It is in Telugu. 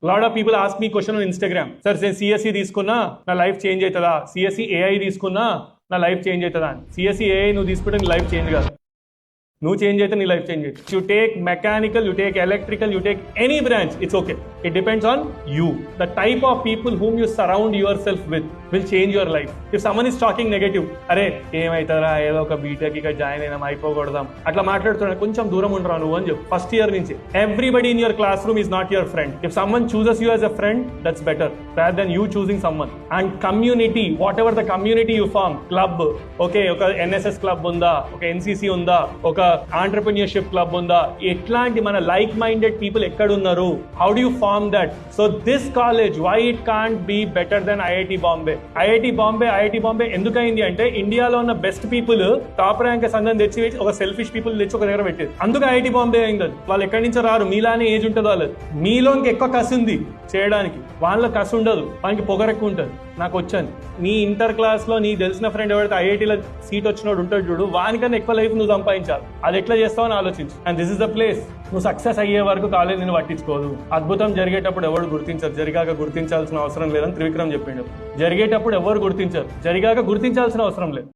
Lot of people ask me question on Instagram, sir నేను సిఎస్సి తీసుకున్నా నా లైఫ్ చేంజ్ అవుతుందా, సిఎస్సి ఏఐ తీసుకున్నా నా లైఫ్ చేంజ్ అవుతుందా అని. సిఎస్సి ఏఐ నువ్వు తీసుకుంటే నీ లైఫ్ చేంజ్ కాదు, నువ్వు చేంజ్ అయితే నీ లైఫ్ చేంజ్ అవుతుంది. You take mechanical, you take electrical, you take any branch, it's okay. It depends on you. The type of people whom you surround your self with will change your life. If someone is talking negative, అరే ఏమవుతారా ఏదో ఒక బీటెక్ ఇక్కడ జాయిన్ అయినా అయిపోకూడదాం అట్లా మాట్లాడుతున్నాడు, కొంచెం దూరం ఉండరా నువ్వు అని చెప్పు. ఫస్ట్ ఇయర్ నుంచి everybody in your classroom is not your friend. If someone chooses you as a friend, that's better rather than you choosing someone. And community, whatever the community you form, club, okay, ఒక ఎన్ఎస్ఎస్ క్లబ్ ఉందా, ఒక ఎన్సీసీ ఉందా, ఒక ఆంటర్ప్రెన్యూర్షిప్ క్లబ్ ఉందా, ఎట్లాంటి మన లైక్ మైండెడ్ పీపుల్ ఎక్కడ ఉన్నారు, how do you form that? So this college why it can't be better then IIT Bombay. IIT Bombay ఎందుకైంది అంటే ఇండియాలో ఉన్న బెస్ట్ పీపుల్ టాప్ ర్యాంక్ సంఘం తెచ్చి ఒక సెల్ఫిష్ పీపుల్ తెచ్చి ఒక దగ్గర పెట్టేది, అందుకు ఐఐటి బాంబే అయింది. వాళ్ళు ఎక్కడి నుంచో రారు, మీలానే ఏజ్ ఉంటుంది వాళ్ళది, మీలో ఎక్కువ కసి ఉంది చేయడానికి, వాళ్ళ కసి ఉండదు, వాళ్ళకి పొగరెక్కువ ఉంటుంది. నాకు వచ్చాను నీ ఇంటర్ క్లాస్ లో నీ తెలిసిన ఫ్రెండ్ ఎవరైతే ఐఐటీలో సీట్ వచ్చినోడు ఉంటాడు చూడు, వానికన్నా ఎక్కువ లైఫ్ నువ్వు సంపాదించాలి. అది ఎట్లా చేస్తావని ఆలోచించు. And this is the place. నువ్వు సక్సెస్ అయ్యే వరకు కాలేజ్ నేను పట్టించుకోదు. అద్భుతం జరిగేటప్పుడు ఎవరు గుర్తించరు, జరిగాక గుర్తించాల్సిన అవసరం లేదని త్రివిక్రమ్ చెప్పిండు. జరిగేటప్పుడు ఎవరు గుర్తించరు, జరిగాక గుర్తించాల్సిన అవసరం లేదు.